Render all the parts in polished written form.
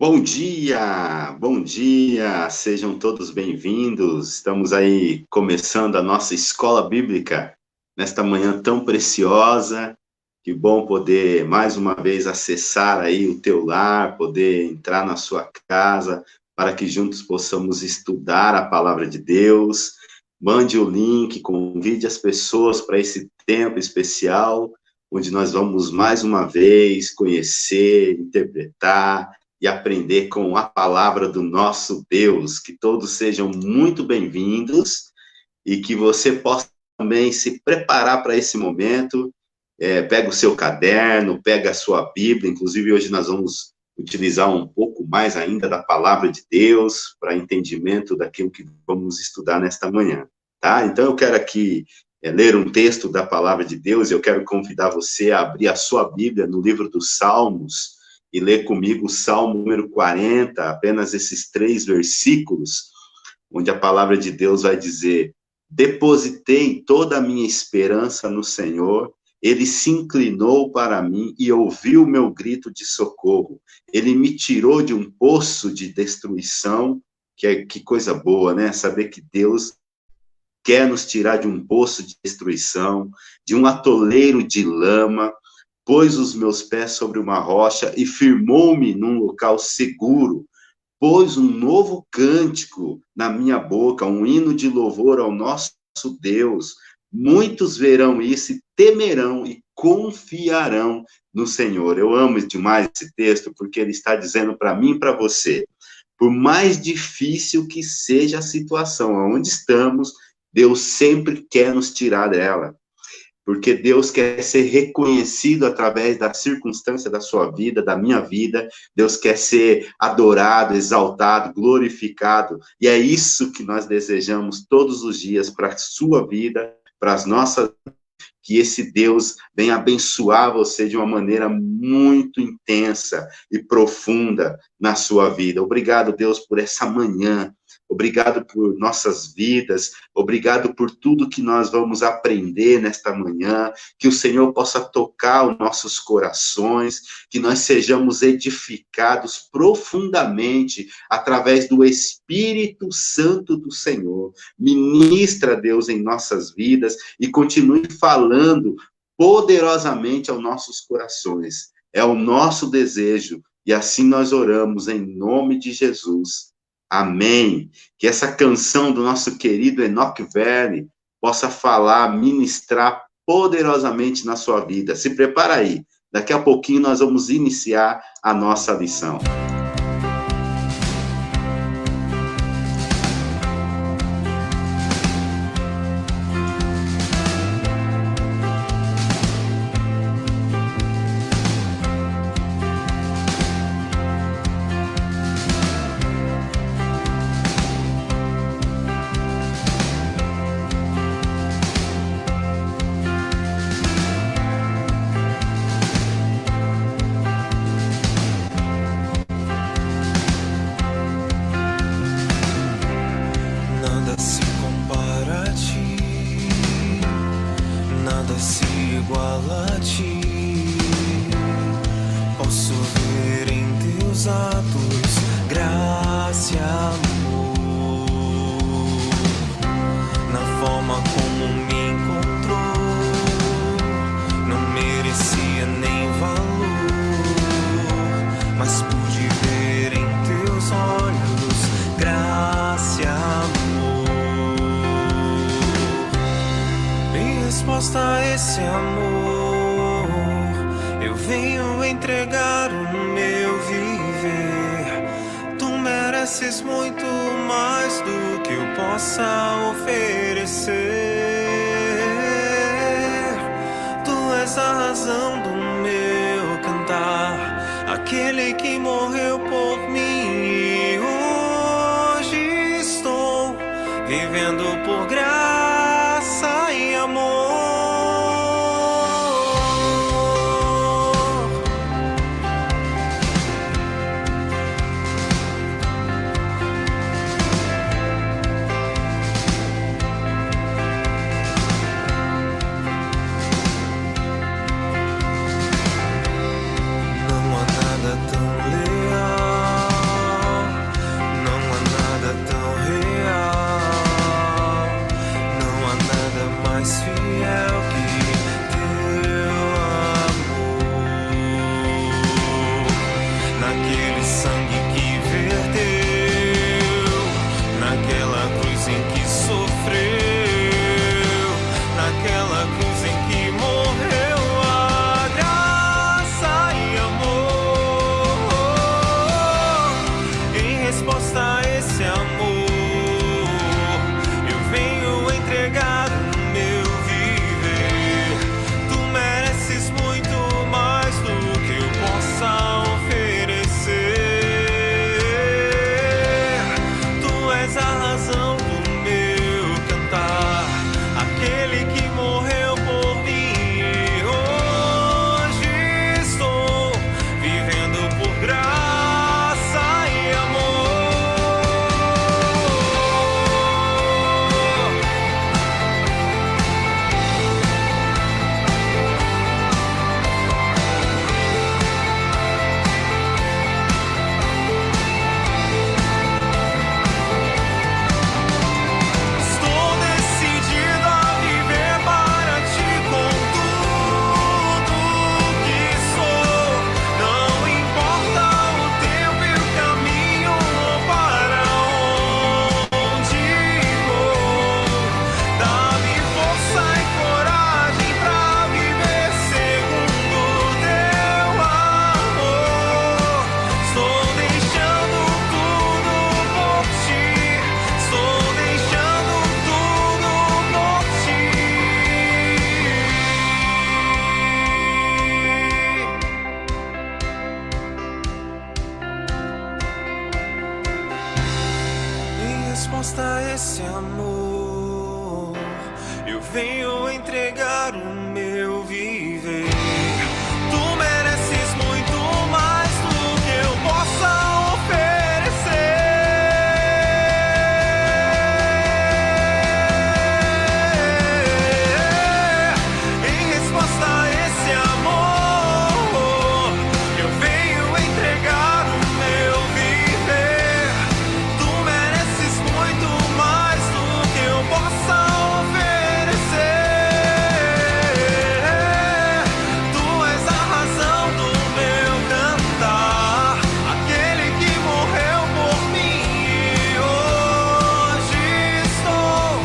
Bom dia, sejam todos bem-vindos. Estamos aí começando a nossa escola bíblica nesta manhã tão preciosa. Que bom poder mais uma vez acessar aí o teu lar, poder entrar na sua casa, para que juntos possamos estudar a palavra de Deus. Mande o link, convide as pessoas para esse tempo especial, onde nós vamos mais uma vez conhecer, interpretar e aprender com a palavra do nosso Deus. Que todos sejam muito bem-vindos e que você possa também se preparar para esse momento. Pega o seu caderno, pega a sua Bíblia. Inclusive, hoje nós vamos utilizar um pouco mais ainda da palavra de Deus para entendimento daquilo que vamos estudar nesta manhã, tá? Então, eu quero aqui ler um texto da palavra de Deus. Eu quero convidar você a abrir a sua Bíblia no livro dos Salmos e ler comigo o Salmo número 40, apenas esses 3 versículos, onde a palavra de Deus vai dizer: depositei toda a minha esperança no Senhor, ele se inclinou para mim e ouviu o meu grito de socorro. Ele me tirou de um poço de destruição. Que coisa boa, né? Saber que Deus quer nos tirar de um poço de destruição, de um atoleiro de lama, pôs os meus pés sobre uma rocha e firmou-me num local seguro. Pôs um novo cântico na minha boca, um hino de louvor ao nosso Deus. Muitos verão isso e temerão e confiarão no Senhor. Eu amo demais esse texto, porque ele está dizendo para mim e para você: por mais difícil que seja a situação onde estamos, Deus sempre quer nos tirar dela. Porque Deus quer ser reconhecido através da circunstância da sua vida, da minha vida. Deus quer ser adorado, exaltado, glorificado. E é isso que nós desejamos todos os dias para a sua vida, para as nossas. Que esse Deus venha abençoar você de uma maneira muito intensa e profunda na sua vida. Obrigado, Deus, por essa manhã. Obrigado por nossas vidas, obrigado por tudo que nós vamos aprender nesta manhã, que o Senhor possa tocar os nossos corações, que nós sejamos edificados profundamente através do Espírito Santo do Senhor. Ministra, Deus, em nossas vidas e continue falando poderosamente aos nossos corações. É o nosso desejo e assim nós oramos em nome de Jesus. Amém. Que essa canção do nosso querido Enoch Verne possa falar, ministrar poderosamente na sua vida. Se prepara aí. Daqui a pouquinho nós vamos iniciar a nossa lição. Esse amor, eu venho entregar o meu viver. Tu mereces muito mais do que eu possa oferecer. Tu és a razão do meu cantar, aquele que morreu por mim. E hoje estou vivendo por graça e amor. resposta a esse amor, eu venho entregar o meu viver. Tu mereces muito mais do que eu possa oferecer. Em resposta a esse amor, eu venho entregar o meu viver. Tu mereces muito mais do que eu possa oferecer. Tu és a razão do meu cantar, aquele que morreu por mim e hoje estou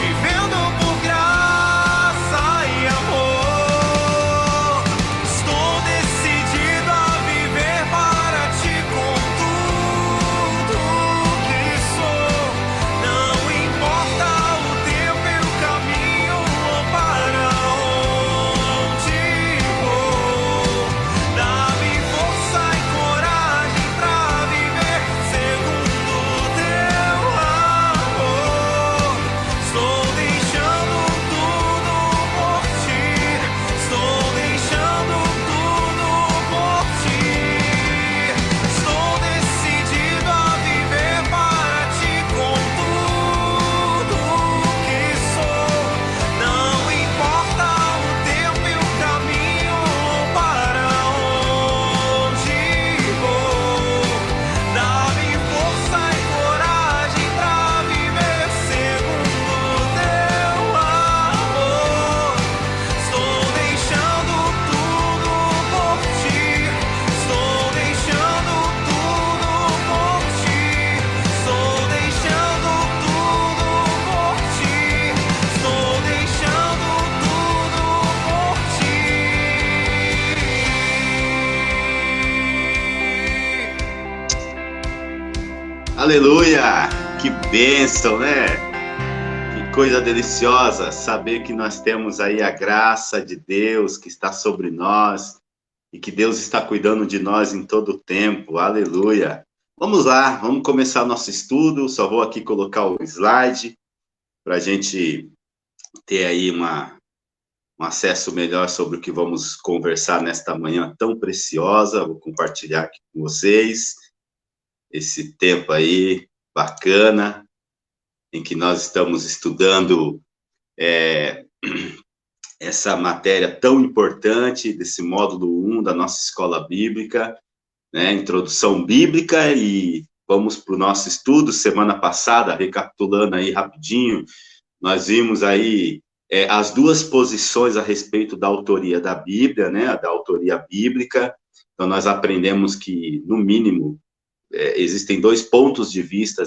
vivendo por graça e amor. Estou decidido a viver para ti com tudo que sou. Não importa o tempo e o caminho ou para onde vou. Dá-me força e coragem pra viver segundo teu amor. Estou deixando tudo por ti. Estou deixando tudo por ti. Estou decidido a viver para ti com tudo que sou. Não importa o tempo e o caminho ou para onde vou. Dá-me força e coragem pra viver segundo teu amor. Estou deixando tudo por ti. Estou deixando tudo por ti. Estou deixando tudo por ti. Estou deixando tudo por ti. Aleluia! Que bênção, né? Que coisa deliciosa saber que nós temos aí a graça de Deus que está sobre nós e que Deus está cuidando de nós em todo o tempo. Aleluia! Vamos lá, vamos começar nosso estudo. Só vou aqui colocar o slide para a gente ter aí um acesso melhor sobre o que vamos conversar nesta manhã tão preciosa. Vou compartilhar aqui com vocês esse tempo aí bacana em que nós estamos estudando essa matéria tão importante desse módulo 1 da nossa escola bíblica, né, introdução bíblica, e vamos para o nosso estudo. Semana passada, recapitulando aí rapidinho, nós vimos aí as duas posições a respeito da autoria da Bíblia, né, da autoria bíblica. Então nós aprendemos que, no mínimo, existem dois pontos de vista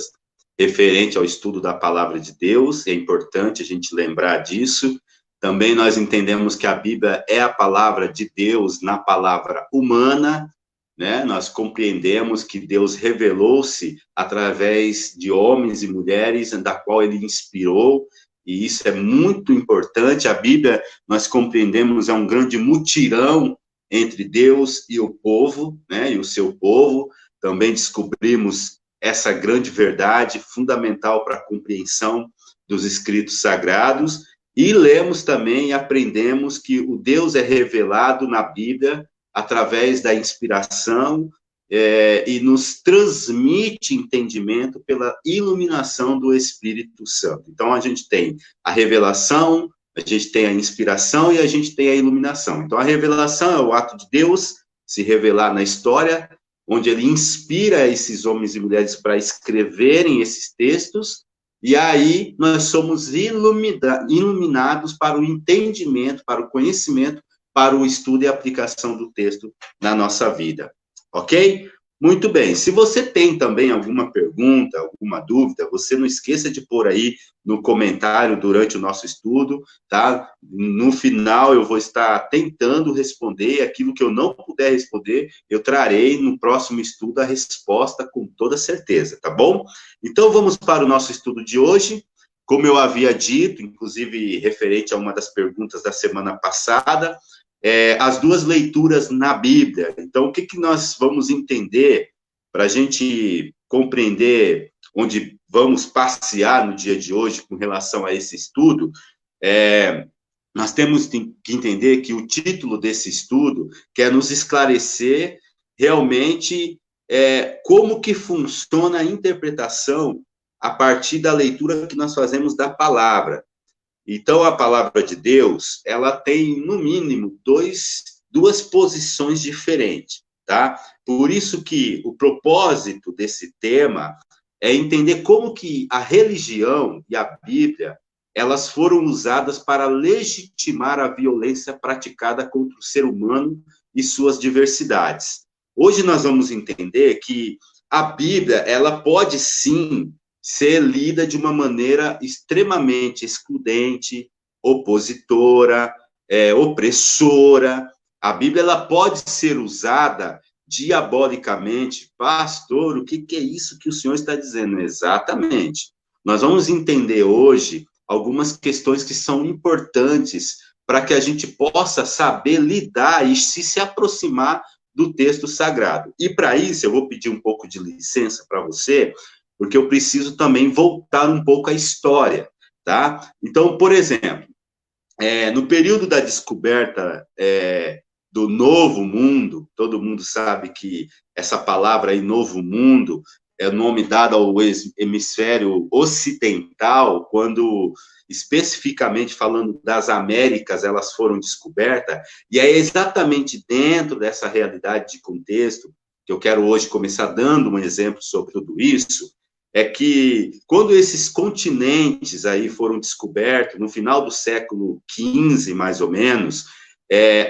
referente ao estudo da palavra de Deus. É importante a gente lembrar disso. Também nós entendemos que a Bíblia é a palavra de Deus na palavra humana, né? Nós compreendemos que Deus revelou-se através de homens e mulheres, da qual ele inspirou, e isso é muito importante. A Bíblia, nós compreendemos, é um grande mutirão entre Deus e o povo, né? E o seu povo. Também descobrimos essa grande verdade fundamental para a compreensão dos escritos sagrados, e lemos também e aprendemos que o Deus é revelado na Bíblia através da inspiração e nos transmite entendimento pela iluminação do Espírito Santo. Então, a gente tem a revelação, a gente tem a inspiração e a gente tem a iluminação. Então, a revelação é o ato de Deus se revelar na história, onde ele inspira esses homens e mulheres para escreverem esses textos, e aí nós somos iluminados para o entendimento, para o conhecimento, para o estudo e aplicação do texto na nossa vida, ok? Muito bem. Se você tem também alguma pergunta, alguma dúvida, você não esqueça de pôr aí no comentário durante o nosso estudo, tá? No final eu vou estar tentando responder aquilo que eu não puder responder, eu trarei no próximo estudo a resposta com toda certeza, tá bom? Então vamos para o nosso estudo de hoje. Como eu havia dito, inclusive referente a uma das perguntas da semana passada, as duas leituras na Bíblia. Então, o que nós vamos entender para a gente compreender onde vamos passear no dia de hoje com relação a esse estudo, nós temos que entender que o título desse estudo quer nos esclarecer realmente como que funciona a interpretação a partir da leitura que nós fazemos da palavra. Então, a palavra de Deus, ela tem, no mínimo, duas posições diferentes, tá? Por isso que o propósito desse tema é entender como que a religião e a Bíblia, elas foram usadas para legitimar a violência praticada contra o ser humano e suas diversidades. Hoje nós vamos entender que a Bíblia, ela pode sim ser lida de uma maneira extremamente excludente, opositora, opressora. A Bíblia, ela pode ser usada diabolicamente. Pastor, o que é isso que o senhor está dizendo? Exatamente. Nós vamos entender hoje algumas questões que são importantes para que a gente possa saber lidar e se aproximar do texto sagrado. E para isso, eu vou pedir um pouco de licença para você, porque eu preciso também voltar um pouco à história, tá? Então, por exemplo, no período da descoberta do Novo Mundo, todo mundo sabe que essa palavra aí, Novo Mundo, é o nome dado ao hemisfério ocidental, quando, especificamente falando das Américas, elas foram descobertas, e é exatamente dentro dessa realidade de contexto, que eu quero hoje começar dando um exemplo sobre tudo isso, é que quando esses continentes aí foram descobertos, no final do século XV, mais ou menos,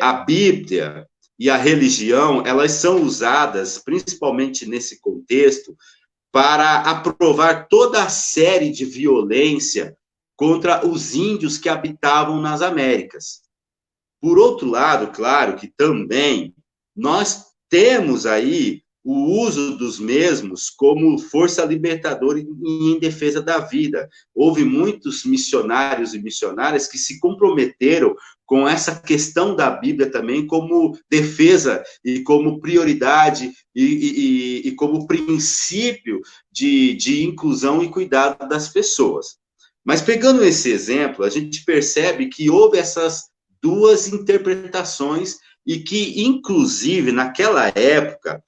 a Bíblia e a religião, elas são usadas, principalmente nesse contexto, para aprovar toda a série de violência contra os índios que habitavam nas Américas. Por outro lado, claro que também nós temos aí o uso dos mesmos como força libertadora e em defesa da vida. Houve muitos missionários e missionárias que se comprometeram com essa questão da Bíblia também como defesa e como prioridade e como princípio de inclusão e cuidado das pessoas. Mas pegando esse exemplo, a gente percebe que houve essas duas interpretações e que, inclusive, naquela época,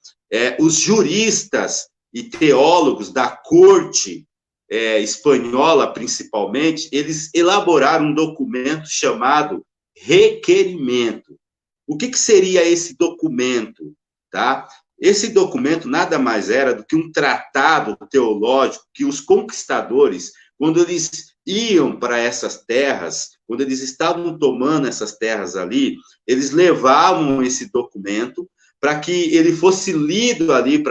os juristas e teólogos da corte espanhola, principalmente, eles elaboraram um documento chamado requerimento. O que seria esse documento? Tá? Esse documento nada mais era do que um tratado teológico que os conquistadores, quando eles iam para essas terras, quando eles estavam tomando essas terras ali, eles levavam esse documento para que ele fosse lido ali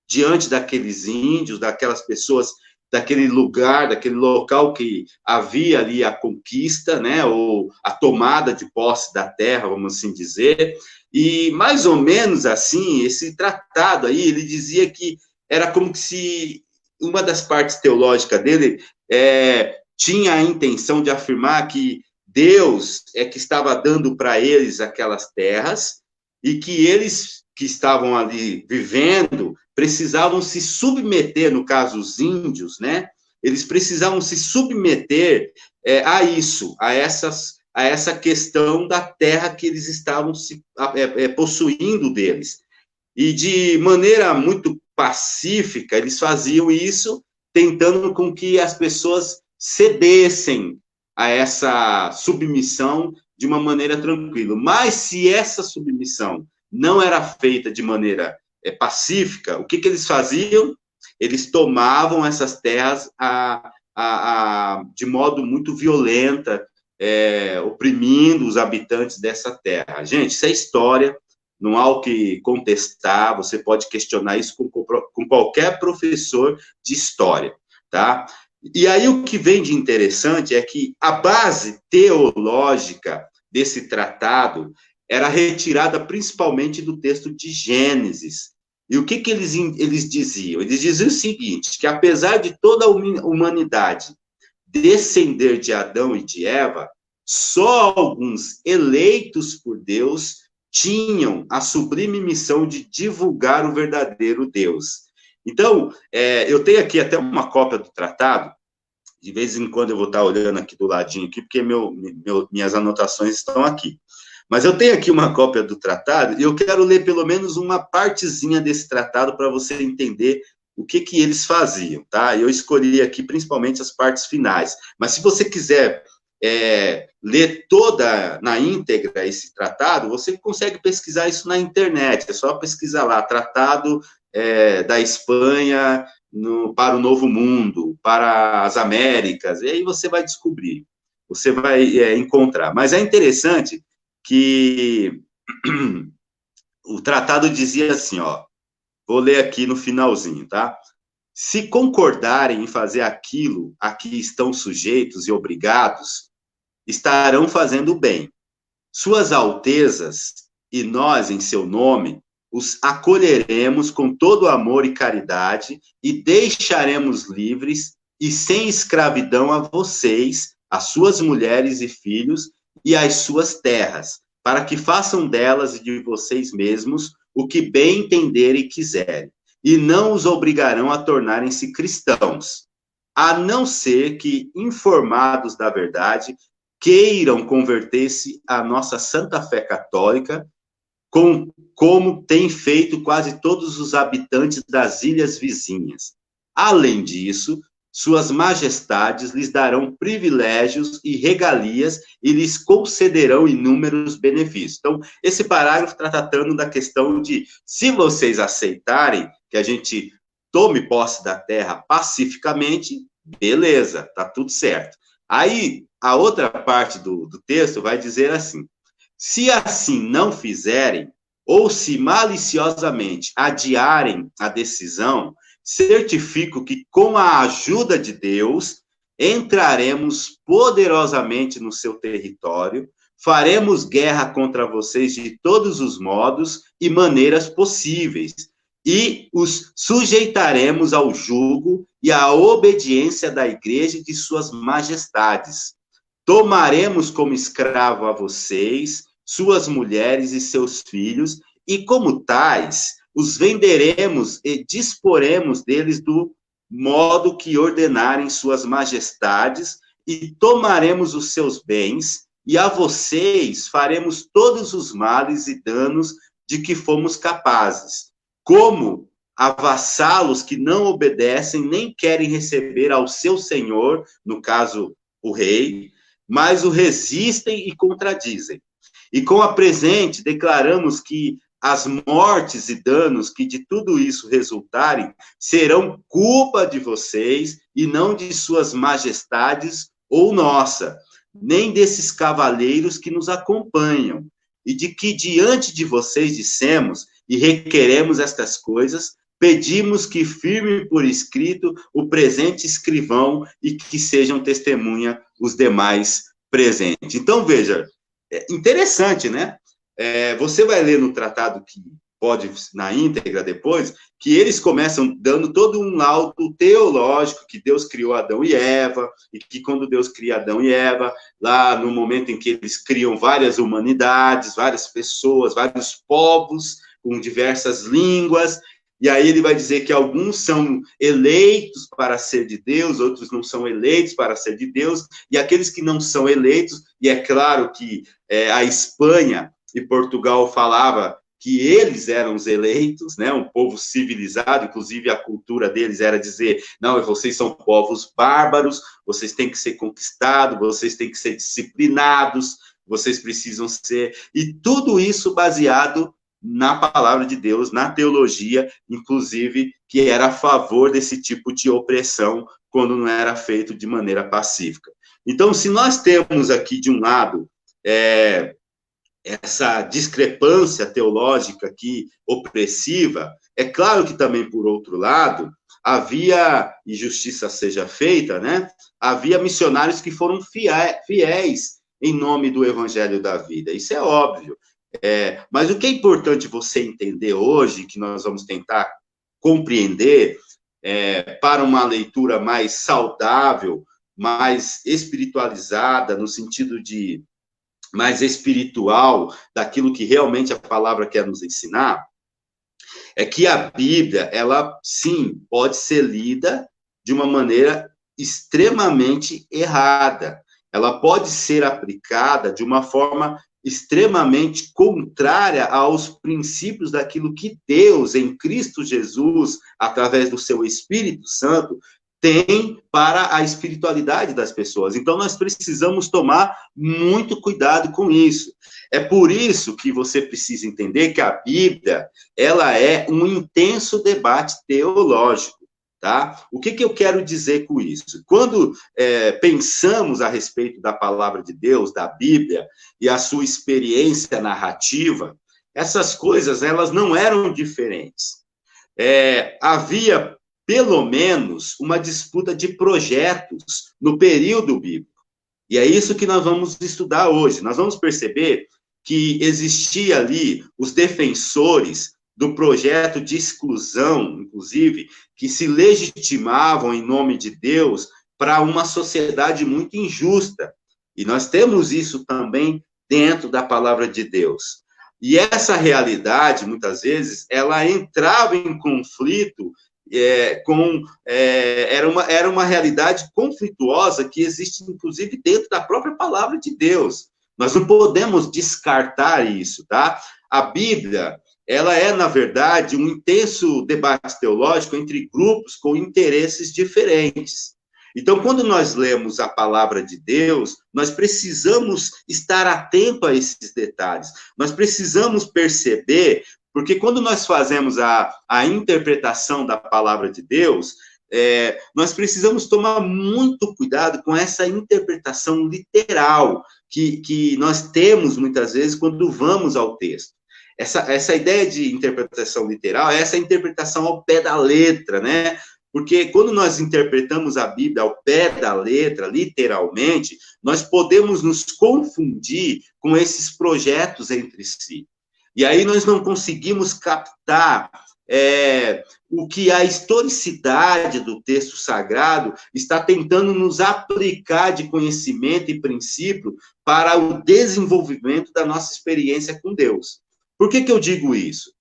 diante daqueles índios, daquelas pessoas, daquele lugar, daquele local que havia ali a conquista, né, ou a tomada de posse da terra, vamos assim dizer, e mais ou menos assim, esse tratado aí, ele dizia que era como se uma das partes teológicas dele tinha a intenção de afirmar que Deus que estava dando para eles aquelas terras e que eles que estavam ali vivendo precisavam se submeter, no caso os índios, né? Eles precisavam se submeter a isso, a essa questão da terra que eles estavam possuindo deles. E de maneira muito pacífica, eles faziam isso, tentando com que as pessoas cedessem a essa submissão de uma maneira tranquila. Mas se essa submissão não era feita de maneira pacífica, o que eles faziam? Eles tomavam essas terras de modo muito violento, oprimindo os habitantes dessa terra. Gente, isso é história, não há o que contestar, você pode questionar isso com qualquer professor de história, tá? E aí o que vem de interessante é que a base teológica desse tratado era retirada principalmente do texto de Gênesis. E o que eles diziam? Eles diziam o seguinte, que apesar de toda a humanidade descender de Adão e de Eva, só alguns eleitos por Deus tinham a sublime missão de divulgar o verdadeiro Deus. Então, eu tenho aqui até uma cópia do tratado, de vez em quando eu vou estar olhando aqui do ladinho, aqui, porque minhas anotações estão aqui. Mas eu tenho aqui uma cópia do tratado, e eu quero ler pelo menos uma partezinha desse tratado para você entender o que eles faziam, tá? Eu escolhi aqui principalmente as partes finais. Mas se você quiser ler toda na íntegra esse tratado, você consegue pesquisar isso na internet. É só pesquisar lá, Tratado da Espanha para o Novo Mundo, para as Américas, e aí você vai descobrir, você vai encontrar. Mas é interessante que o tratado dizia assim, ó, vou ler aqui no finalzinho, tá? Se concordarem em fazer aquilo a que estão sujeitos e obrigados, estarão fazendo bem. Suas altezas e nós, em seu nome, os acolheremos com todo amor e caridade e deixaremos livres e sem escravidão a vocês, as suas mulheres e filhos e as suas terras, para que façam delas e de vocês mesmos o que bem entenderem e quiserem, e não os obrigarão a tornarem-se cristãos, a não ser que, informados da verdade, queiram converter-se à nossa santa fé católica, como tem feito quase todos os habitantes das ilhas vizinhas. Além disso, suas majestades lhes darão privilégios e regalias e lhes concederão inúmeros benefícios. Então, esse parágrafo está tratando da questão de, se vocês aceitarem que a gente tome posse da terra pacificamente, beleza, tá tudo certo. Aí, a outra parte do texto vai dizer assim, se assim não fizerem, ou se maliciosamente adiarem a decisão, certifico que, com a ajuda de Deus, entraremos poderosamente no seu território, faremos guerra contra vocês de todos os modos e maneiras possíveis, e os sujeitaremos ao jugo e à obediência da igreja e de suas majestades. Tomaremos como escravo a vocês, suas mulheres e seus filhos, e como tais, os venderemos e disporemos deles do modo que ordenarem suas majestades, e tomaremos os seus bens, e a vocês faremos todos os males e danos de que fomos capazes, como a vassalos que não obedecem nem querem receber ao seu senhor, no caso, o rei, mas o resistem e contradizem. E com a presente, declaramos que as mortes e danos que de tudo isso resultarem serão culpa de vocês e não de suas majestades ou nossa, nem desses cavaleiros que nos acompanham, e de que diante de vocês dissemos e requeremos estas coisas, pedimos que firme por escrito o presente escrivão e que sejam testemunha os demais presentes. Então, veja, é interessante, né? Você vai ler no tratado, que pode, na íntegra depois, que eles começam dando todo um laudo teológico, que Deus criou Adão e Eva, e que quando Deus cria Adão e Eva, lá no momento em que eles criam várias humanidades, várias pessoas, vários povos, com diversas línguas, e aí ele vai dizer que alguns são eleitos para ser de Deus, outros não são eleitos para ser de Deus, e aqueles que não são eleitos, e é claro que a Espanha e Portugal falava que eles eram os eleitos, né, um povo civilizado, inclusive a cultura deles era dizer, não, vocês são povos bárbaros, vocês têm que ser conquistados, vocês têm que ser disciplinados, vocês precisam ser, e tudo isso baseado na palavra de Deus, na teologia, inclusive, que era a favor desse tipo de opressão, quando não era feito de maneira pacífica. Então, se nós temos aqui, de um lado, essa discrepância teológica aqui, opressiva, é claro que também, por outro lado, havia, e justiça seja feita, né, havia missionários que foram fiéis em nome do evangelho da vida, isso é óbvio. Mas o que é importante você entender hoje, que nós vamos tentar compreender, para uma leitura mais saudável, mais espiritualizada, no sentido de mais espiritual, daquilo que realmente a palavra quer nos ensinar, É que a Bíblia, ela, sim, pode ser lida de uma maneira extremamente errada. Ela pode ser aplicada de uma forma extremamente contrária aos princípios daquilo que Deus, em Cristo Jesus, através do seu Espírito Santo, tem para a espiritualidade das pessoas. Então, nós precisamos tomar muito cuidado com isso. É por isso que você precisa entender que a Bíblia, ela é um intenso debate teológico, tá? O que eu quero dizer com isso? Quando pensamos a respeito da palavra de Deus, da Bíblia, e a sua experiência narrativa, essas coisas, elas não eram diferentes. Havia, pelo menos, uma disputa de projetos no período bíblico. E é isso que nós vamos estudar hoje. Nós vamos perceber que existia ali os defensores do projeto de exclusão, inclusive, que se legitimavam em nome de Deus para uma sociedade muito injusta. E nós temos isso também dentro da palavra de Deus. E essa realidade, muitas vezes, ela entrava em conflito era uma realidade conflituosa que existe, inclusive, dentro da própria palavra de Deus. Nós não podemos descartar isso, tá? A Bíblia, ela é, na verdade, um intenso debate teológico entre grupos com interesses diferentes. Então, quando nós lemos a palavra de Deus, nós precisamos estar atento a esses detalhes. Nós precisamos perceber, porque quando nós fazemos a interpretação da palavra de Deus, nós precisamos tomar muito cuidado com essa interpretação literal que nós temos, muitas vezes, quando vamos ao texto. Essa ideia de interpretação literal é essa interpretação ao pé da letra, né? Porque quando nós interpretamos a Bíblia ao pé da letra, literalmente, nós podemos nos confundir com esses projetos entre si. E aí nós não conseguimos captar o que a historicidade do texto sagrado está tentando nos aplicar de conhecimento e princípio para o desenvolvimento da nossa experiência com Deus. Por que eu digo isso?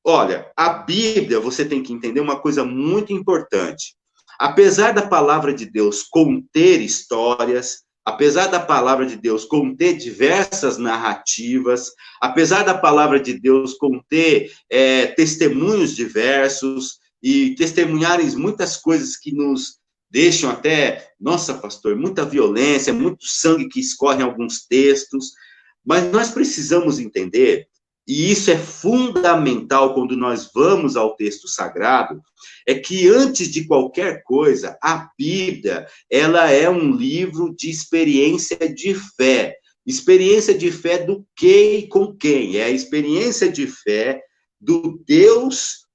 Olha, a Bíblia, você tem que entender uma coisa muito importante. Apesar da palavra de Deus conter histórias, apesar da palavra de Deus conter diversas narrativas, apesar da palavra de Deus conter testemunhos diversos e testemunharem muitas coisas que nos deixam até, nossa, pastor, muita violência, muito sangue que escorre em alguns textos, mas nós precisamos entender, e isso é fundamental quando nós vamos ao texto sagrado, é que antes de qualquer coisa, a Bíblia, ela é um livro de experiência de fé. Experiência de fé do que e com quem? É a experiência de fé do Deus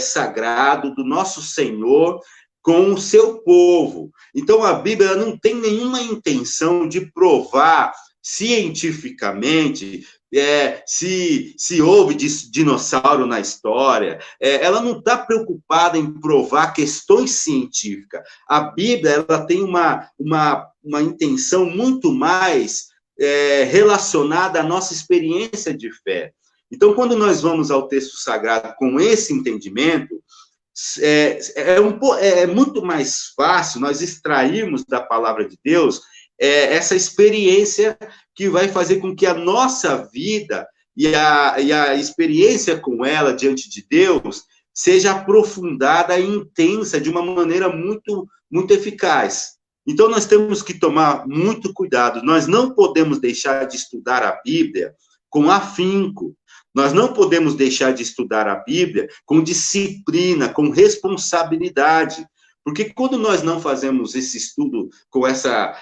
sagrado, do nosso Senhor, com o seu povo. Então, a Bíblia não tem nenhuma intenção de provar cientificamente se houve dinossauro na história. Ela não está preocupada em provar questões científicas. A Bíblia, ela tem uma intenção muito mais relacionada à nossa experiência de fé. Então, quando nós vamos ao texto sagrado com esse entendimento, é muito mais fácil nós extrairmos da palavra de Deus essa experiência que vai fazer com que a nossa vida e a experiência com ela diante de Deus seja aprofundada e intensa de uma maneira muito, muito eficaz. Então, nós temos que tomar muito cuidado. Nós não podemos deixar de estudar a Bíblia com afinco. Nós não podemos deixar de estudar a Bíblia com disciplina, com responsabilidade. Porque quando nós não fazemos esse estudo com essa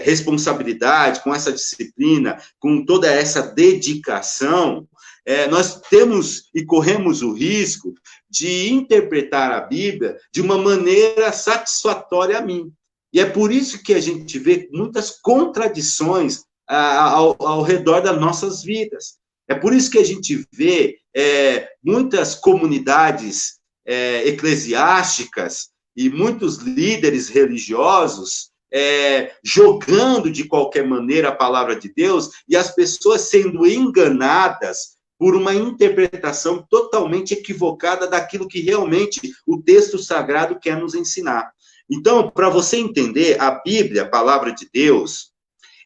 responsabilidade, com essa disciplina, com toda essa dedicação, nós temos e corremos o risco de interpretar a Bíblia de uma maneira satisfatória a mim. E é por isso que a gente vê muitas contradições ao redor das nossas vidas. É por isso que a gente vê muitas comunidades eclesiásticas e muitos líderes religiosos jogando de qualquer maneira a palavra de Deus e as pessoas sendo enganadas por uma interpretação totalmente equivocada daquilo que realmente o texto sagrado quer nos ensinar. Então, para você entender, a Bíblia, a palavra de Deus,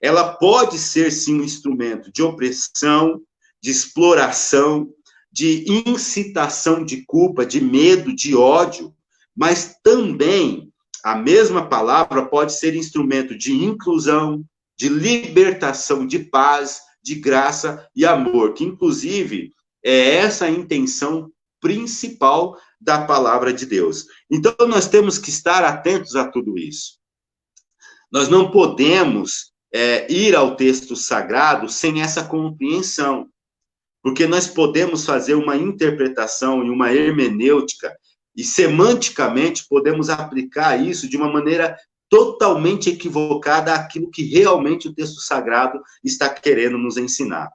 ela pode ser, sim, um instrumento de opressão, de exploração, de incitação de culpa, de medo, de ódio, mas também a mesma palavra pode ser instrumento de inclusão, de libertação, de paz, de graça e amor, que inclusive é essa a intenção principal da palavra de Deus. Então, nós temos que estar atentos a tudo isso. Nós não podemos ir ao texto sagrado sem essa compreensão, porque nós podemos fazer uma interpretação e uma hermenêutica, e semanticamente podemos aplicar isso de uma maneira totalmente equivocada àquilo que realmente o texto sagrado está querendo nos ensinar.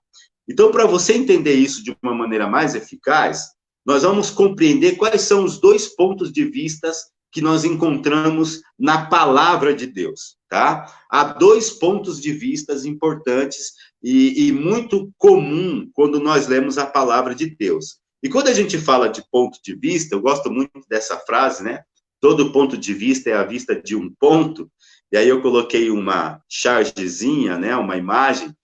Então, para você entender isso de uma maneira mais eficaz, nós vamos compreender quais são os dois pontos de vista que nós encontramos na palavra de Deus, tá? Há dois pontos de vista importantes e muito comum quando nós lemos a palavra de Deus. E quando a gente fala de ponto de vista, eu gosto muito dessa frase, né? Todo ponto de vista é a vista de um ponto. E aí eu coloquei uma chargezinha, né? Uma imagem,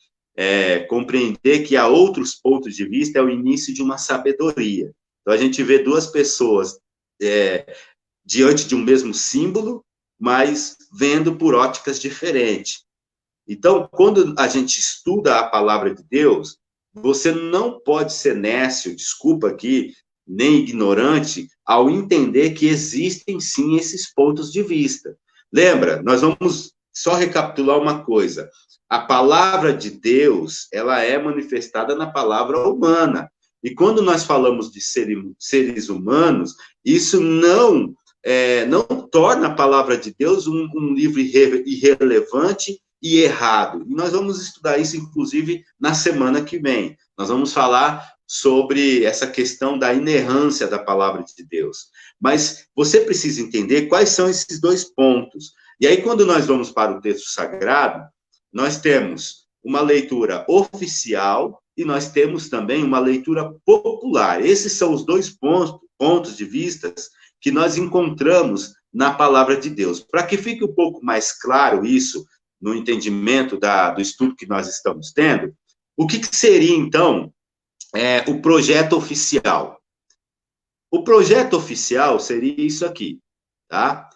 compreender que há outros pontos de vista é o início de uma sabedoria. Então a gente vê duas pessoas diante de um mesmo símbolo, mas vendo por óticas diferentes. Então, quando a gente estuda a palavra de Deus, você não pode ser nécio, desculpa aqui, nem ignorante, ao entender que existem, sim, esses pontos de vista. Lembra, nós vamos só recapitular uma coisa. A palavra de Deus, ela é manifestada na palavra humana. E quando nós falamos de seres humanos, isso não torna a palavra de Deus um livro irrelevante e errado. E nós vamos estudar isso, inclusive, na semana que vem. Nós vamos falar sobre essa questão da inerrância da palavra de Deus. Mas você precisa entender quais são esses dois pontos. E aí, quando nós vamos para o texto sagrado, nós temos uma leitura oficial e nós temos também uma leitura popular. Esses são os dois pontos de vista que nós encontramos na palavra de Deus. Para que fique um pouco mais claro isso, no entendimento do estudo que nós estamos tendo, o que seria, então, o projeto oficial? O projeto oficial seria isso aqui, tá?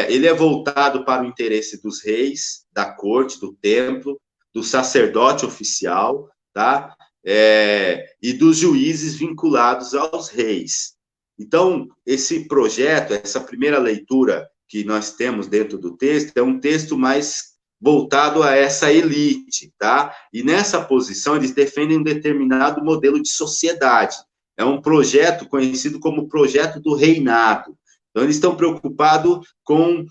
Ele é voltado para o interesse dos reis, da corte, do templo, do sacerdote oficial, tá? E dos juízes vinculados aos reis. Então, esse projeto, essa primeira leitura que nós temos dentro do texto, é um texto mais voltado a essa elite, tá? E nessa posição, eles defendem um determinado modelo de sociedade. É um projeto conhecido como projeto do reinado. Então, eles estão preocupados com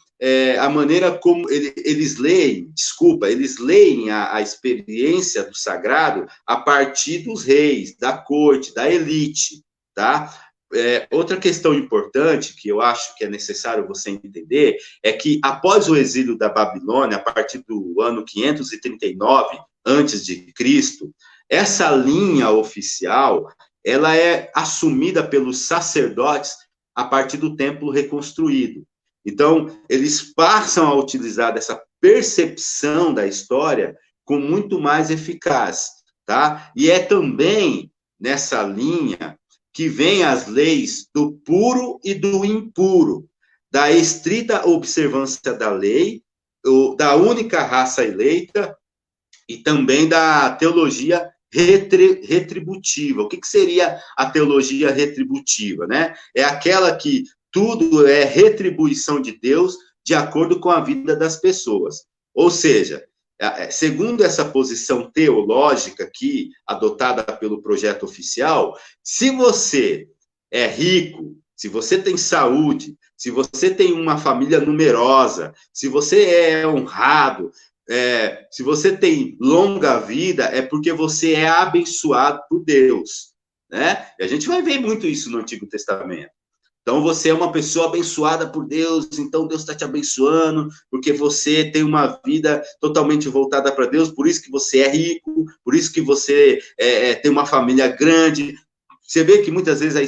a maneira como eles leem a experiência do sagrado a partir dos reis, da corte, da elite, tá? Outra questão importante que eu acho que é necessário você entender é que, após o exílio da Babilônia, a partir do ano 539 a.C., essa linha oficial, ela é assumida pelos sacerdotes a partir do templo reconstruído. Então, eles passam a utilizar dessa percepção da história com muito mais eficaz, tá? E é também nessa linha que vem as leis do puro e do impuro, da estrita observância da lei, da única raça eleita, e também da teologia retributiva. O que seria a teologia retributiva, né? É aquela que tudo é retribuição de Deus de acordo com a vida das pessoas. Ou seja, segundo essa posição teológica aqui, adotada pelo projeto oficial, se você é rico, se você tem saúde, se você tem uma família numerosa, se você é honrado, se você tem longa vida, é porque você é abençoado por Deus, né? E a gente vai ver muito isso no Antigo Testamento. Então, você é uma pessoa abençoada por Deus, então Deus está te abençoando, porque você tem uma vida totalmente voltada para Deus, por isso que você é rico, por isso que você tem uma família grande. Você vê que muitas vezes a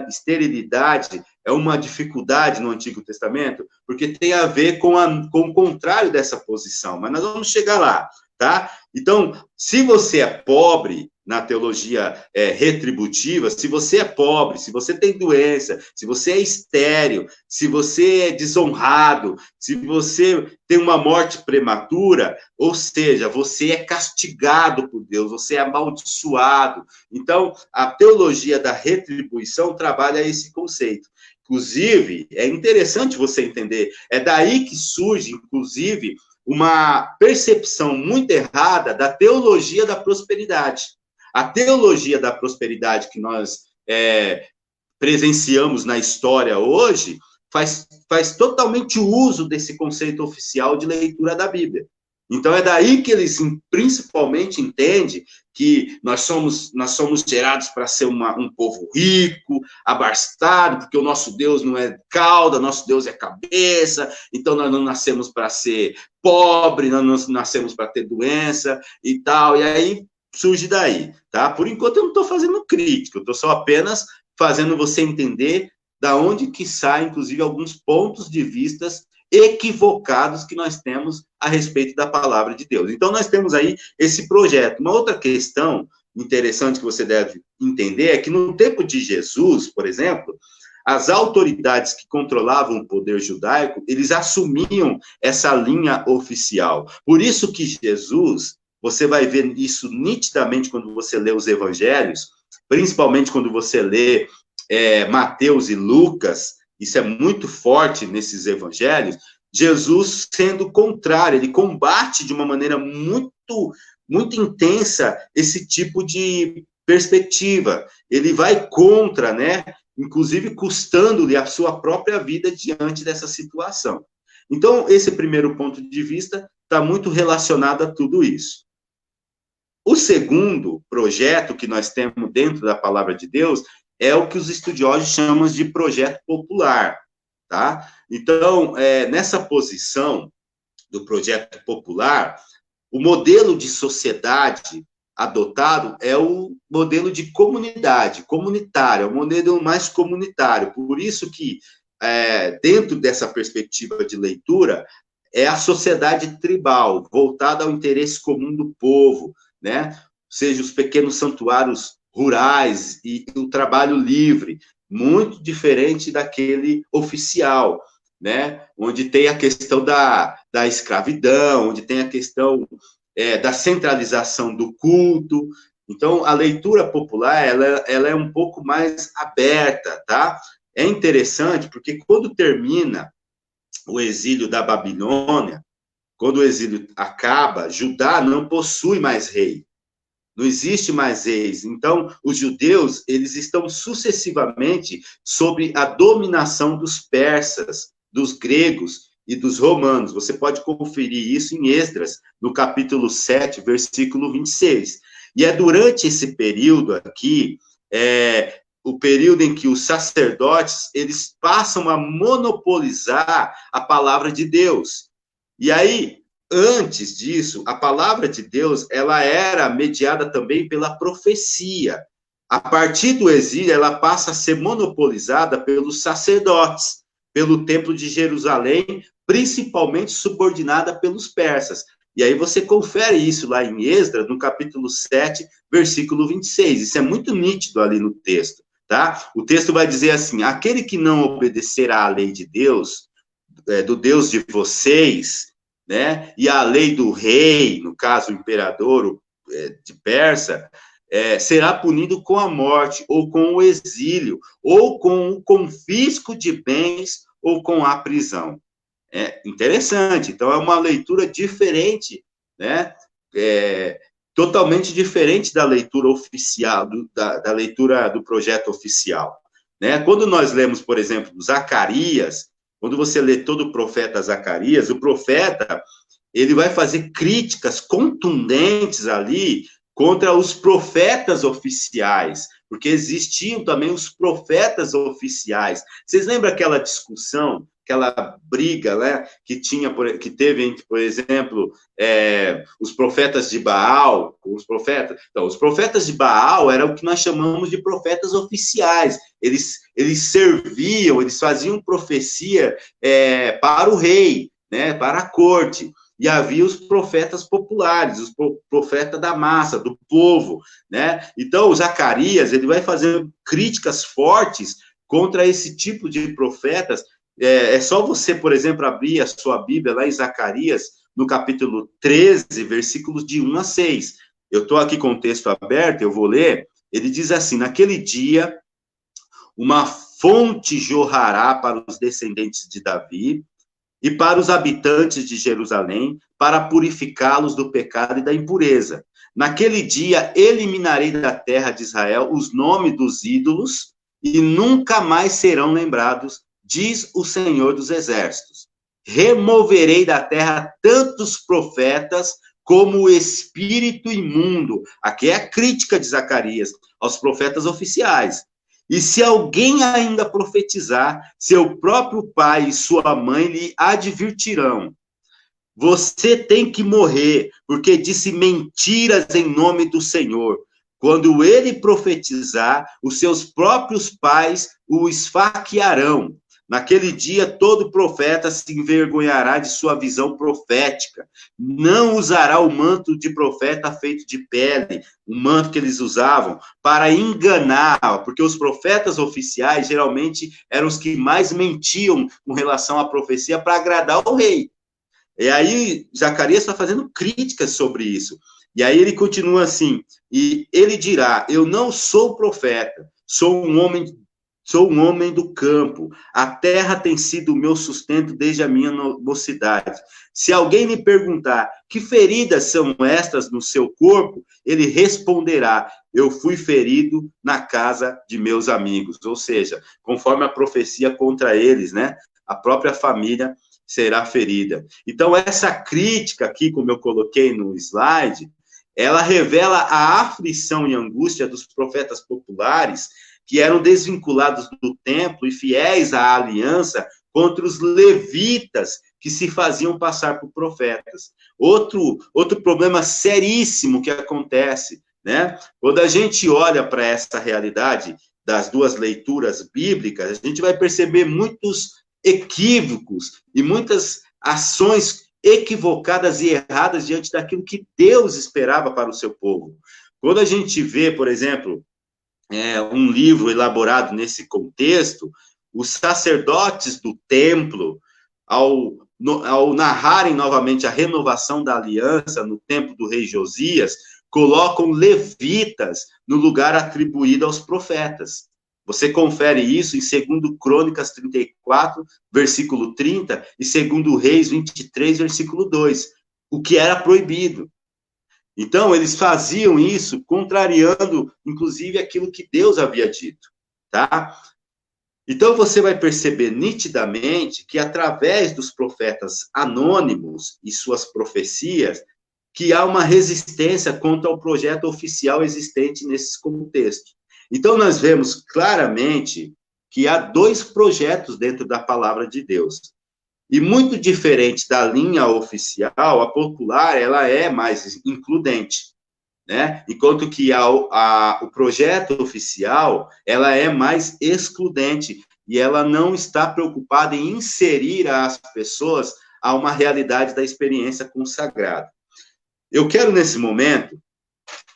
esterilidade é uma dificuldade no Antigo Testamento, porque tem a ver com o contrário dessa posição, mas nós vamos chegar lá, tá? Então, se você é pobre, na teologia retributiva, se você é pobre, se você tem doença, se você é estéril, se você é desonrado, se você tem uma morte prematura, ou seja, você é castigado por Deus, você é amaldiçoado. Então, a teologia da retribuição trabalha esse conceito. Inclusive, é interessante você entender, é daí que surge, inclusive, uma percepção muito errada da teologia da prosperidade. A teologia da prosperidade que nós presenciamos na história hoje faz totalmente uso desse conceito oficial de leitura da Bíblia. Então, é daí que eles principalmente entendem que nós somos gerados para ser um povo rico, abastado, porque o nosso Deus não é cauda, nosso Deus é cabeça, então nós não nascemos para ser pobre, nós não nascemos para ter doença e tal, e aí surge daí, tá? Por enquanto eu não estou fazendo crítica, eu estou só apenas fazendo você entender da onde que saem, inclusive, alguns pontos de vistas equivocados que nós temos a respeito da palavra de Deus. Então, nós temos aí esse projeto. Uma outra questão interessante que você deve entender é que no tempo de Jesus, por exemplo, as autoridades que controlavam o poder judaico, eles assumiam essa linha oficial. Por isso que Jesus, você vai ver isso nitidamente quando você lê os evangelhos, principalmente quando você lê Mateus e Lucas, isso é muito forte nesses evangelhos, Jesus sendo contrário, ele combate de uma maneira muito, muito intensa esse tipo de perspectiva. Ele vai contra, né? Inclusive custando-lhe a sua própria vida diante dessa situação. Então, esse primeiro ponto de vista está muito relacionado a tudo isso. O segundo projeto que nós temos dentro da palavra de Deus é o que os estudiosos chamam de projeto popular, tá? Então, nessa posição do projeto popular, o modelo de sociedade adotado é o modelo de comunidade, comunitário, é o modelo mais comunitário. Por isso que, dentro dessa perspectiva de leitura, é a sociedade tribal, voltada ao interesse comum do povo, né? Ou seja, os pequenos santuários rurais e o trabalho livre, muito diferente daquele oficial, né? Onde tem a questão da escravidão, onde tem a questão da centralização do culto. Então, a leitura popular, ela é um pouco mais aberta, tá? É interessante, porque quando termina o exílio da Babilônia, quando o exílio acaba, Judá não possui mais rei. Não existe mais reis. Então, os judeus, eles estão sucessivamente sob a dominação dos persas, dos gregos e dos romanos. Você pode conferir isso em Esdras, no capítulo 7, versículo 26. E é durante esse período aqui, o período em que os sacerdotes, eles passam a monopolizar a palavra de Deus. E aí, antes disso, a palavra de Deus, ela era mediada também pela profecia. A partir do exílio, ela passa a ser monopolizada pelos sacerdotes, pelo templo de Jerusalém, principalmente subordinada pelos persas. E aí você confere isso lá em Esdras, no capítulo 7, versículo 26. Isso é muito nítido ali no texto, tá? O texto vai dizer assim: aquele que não obedecerá à lei de Deus, do Deus de vocês, né? E a lei do rei, no caso o imperador de Persa, será punido com a morte, ou com o exílio, ou com o confisco de bens, ou com a prisão. É interessante, então é uma leitura diferente, né? Totalmente diferente da leitura oficial, da leitura do projeto oficial, né? Quando nós lemos, por exemplo, Zacarias, quando você lê todo o profeta Zacarias, o profeta, ele vai fazer críticas contundentes ali contra os profetas oficiais, porque existiam também os profetas oficiais. Vocês lembram aquela discussão, aquela briga, né, que teve entre, por exemplo, os profetas de Baal, os profetas. Então, os profetas de Baal eram o que nós chamamos de profetas oficiais. Eles serviam, eles faziam profecia para o rei, né, para a corte. E havia os profetas populares, os profetas da massa, do povo, né? Então, o Zacarias, ele vai fazer críticas fortes contra esse tipo de profetas. É só você, por exemplo, abrir a sua Bíblia lá em Zacarias, no capítulo 13, versículos de 1 a 6. Eu estou aqui com o texto aberto, eu vou ler. Ele diz assim: naquele dia, uma fonte jorrará para os descendentes de Davi e para os habitantes de Jerusalém, para purificá-los do pecado e da impureza. Naquele dia, eliminarei da terra de Israel os nomes dos ídolos e nunca mais serão lembrados, diz o Senhor dos Exércitos. Removerei da terra tantos profetas como o espírito imundo. Aqui é a crítica de Zacarias aos profetas oficiais. E se alguém ainda profetizar, seu próprio pai e sua mãe lhe advertirão. Você tem que morrer, porque disse mentiras em nome do Senhor. Quando ele profetizar, os seus próprios pais o esfaquearão. Naquele dia, todo profeta se envergonhará de sua visão profética. Não usará o manto de profeta feito de pele, o manto que eles usavam, para enganar, porque os profetas oficiais, geralmente, eram os que mais mentiam com relação à profecia para agradar o rei. E aí, Zacarias está fazendo críticas sobre isso. E aí ele continua assim, e ele dirá: eu não sou profeta, sou um homem do campo. A terra tem sido o meu sustento desde a minha mocidade. Se alguém lhe perguntar que feridas são estas no seu corpo, ele responderá: eu fui ferido na casa de meus amigos. Ou seja, conforme a profecia contra eles, né? A própria família será ferida. Então, essa crítica aqui, como eu coloquei no slide, ela revela a aflição e angústia dos profetas populares que eram desvinculados do templo e fiéis à aliança contra os levitas que se faziam passar por profetas. Outro problema seríssimo que acontece, né? Quando a gente olha para essa realidade das duas leituras bíblicas, a gente vai perceber muitos equívocos e muitas ações equivocadas e erradas diante daquilo que Deus esperava para o seu povo. Quando a gente vê, por exemplo, um livro elaborado nesse contexto, os sacerdotes do templo, ao narrarem novamente a renovação da aliança no tempo do rei Josias, colocam levitas no lugar atribuído aos profetas. Você confere isso em 2 Crônicas 34, versículo 30, e 2 Reis 23, versículo 2, o que era proibido. Então, eles faziam isso, contrariando, inclusive, aquilo que Deus havia dito, tá? Então, você vai perceber nitidamente que, através dos profetas anônimos e suas profecias, que há uma resistência contra o projeto oficial existente nesse contexto. Então, nós vemos claramente que há dois projetos dentro da palavra de Deus. E muito diferente da linha oficial, a popular, ela é mais includente, né? Enquanto que o projeto oficial, ela é mais excludente, e ela não está preocupada em inserir as pessoas a uma realidade da experiência consagrada. Eu quero, nesse momento,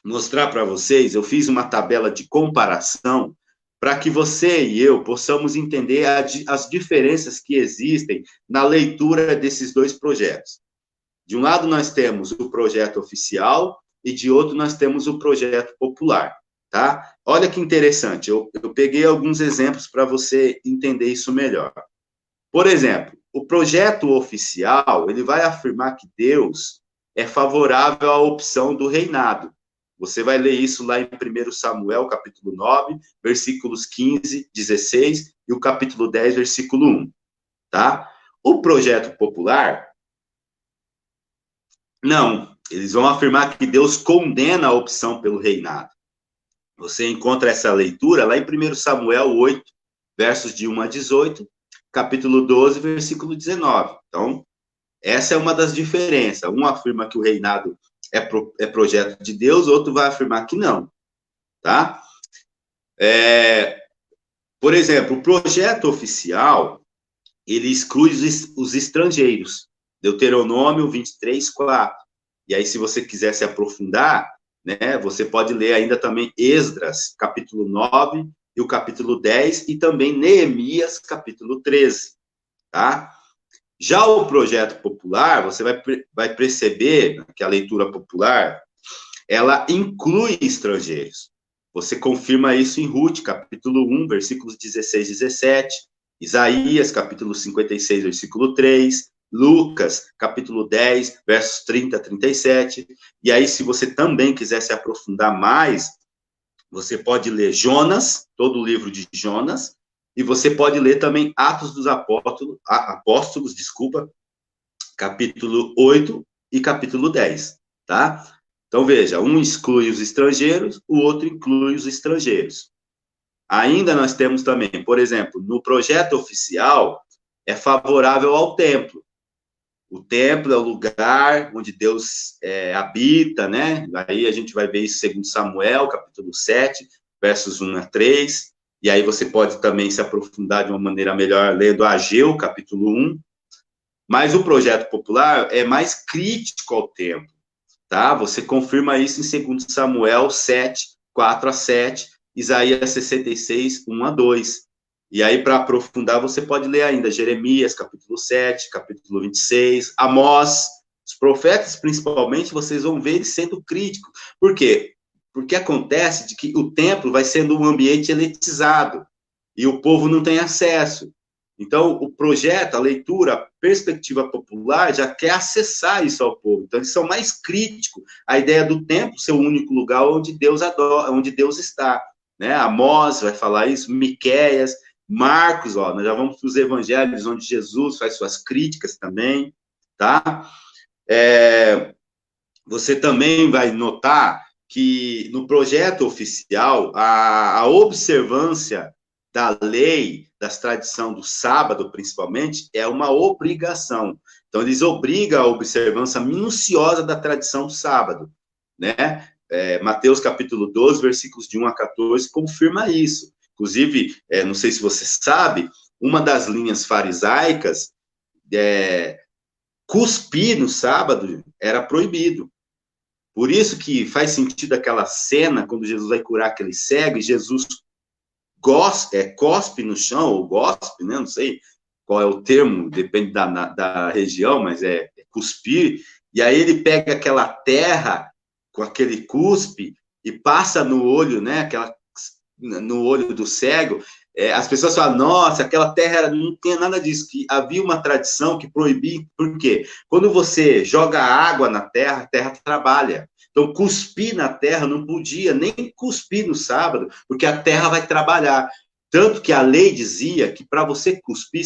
mostrar para vocês, eu fiz uma tabela de comparação para que você e eu possamos entender as diferenças que existem na leitura desses dois projetos. De um lado, nós temos o projeto oficial e de outro, nós temos o projeto popular, tá? Olha que interessante, eu peguei alguns exemplos para você entender isso melhor. Por exemplo, o projeto oficial, ele vai afirmar que Deus é favorável à opção do reinado. Você vai ler isso lá em 1 Samuel, capítulo 9, versículos 15, 16, e o capítulo 10, versículo 1, tá? O projeto popular, não, eles vão afirmar que Deus condena a opção pelo reinado. Você encontra essa leitura lá em 1 Samuel 8, versos de 1 a 18, capítulo 12, versículo 19. Então, essa é uma das diferenças. Um afirma que o reinado é projeto de Deus, outro vai afirmar que não, tá? Por exemplo, o projeto oficial, ele exclui os estrangeiros. Deuteronômio 23, 4. E aí, se você quiser se aprofundar, né, você pode ler ainda também Esdras, capítulo 9, e o capítulo 10, e também Neemias, capítulo 13, tá? Já o projeto popular, você vai perceber que a leitura popular, ela inclui estrangeiros. Você confirma isso em Ruth, capítulo 1, versículos 16 e 17, Isaías, capítulo 56, versículo 3, Lucas, capítulo 10, versos 30 a 37. E aí, se você também quiser se aprofundar mais, você pode ler Jonas, todo o livro de Jonas, e você pode ler também Atos dos Apóstolos, capítulo 8 e capítulo 10, tá? Então, veja, um exclui os estrangeiros, o outro inclui os estrangeiros. Ainda nós temos também, por exemplo, no projeto oficial, é favorável ao templo. O templo é o lugar onde Deus habita, né? Aí a gente vai ver isso segundo Samuel, capítulo 7, versos 1 a 3. E aí você pode também se aprofundar de uma maneira melhor lendo Ageu, capítulo 1. Mas o projeto popular é mais crítico ao templo, tá? Você confirma isso em 2 Samuel 7, 4 a 7, Isaías 66, 1 a 2. E aí, para aprofundar, você pode ler ainda Jeremias, capítulo 7, capítulo 26, Amós, os profetas, principalmente, vocês vão ver eles sendo críticos. Por quê? Porque acontece de que o templo vai sendo um ambiente elitizado e o povo não tem acesso. Então, o projeto, a leitura, a perspectiva popular já quer acessar isso ao povo. Então, eles são mais críticos à ideia do templo ser o único lugar onde Deus adora, onde Deus está. Né? Amós vai falar isso, Miqueias, Marcos, nós já vamos para os evangelhos, onde Jesus faz suas críticas também, tá? Você também vai notar que no projeto oficial, a observância da lei, das tradições do sábado, principalmente, é uma obrigação. Então, eles obrigam a observância minuciosa da tradição do sábado, né? Mateus capítulo 12, versículos de 1 a 14, confirma isso. Inclusive, não sei se você sabe, uma das linhas farisaicas, cuspir no sábado era proibido. Por isso que faz sentido aquela cena, quando Jesus vai curar aquele cego, e Jesus cospe no chão, ou gospe, né? Não sei qual é o termo, depende da região, mas é cuspir, e aí ele pega aquela terra com aquele cuspe e passa no olho, né? No olho do cego. As pessoas falam, nossa, aquela terra não tinha nada disso, que havia uma tradição que proibia, por quê? Quando você joga água na terra, a terra trabalha. Então, cuspir na terra não podia nem cuspir no sábado, porque a terra vai trabalhar. Tanto que a lei dizia que para você cuspir,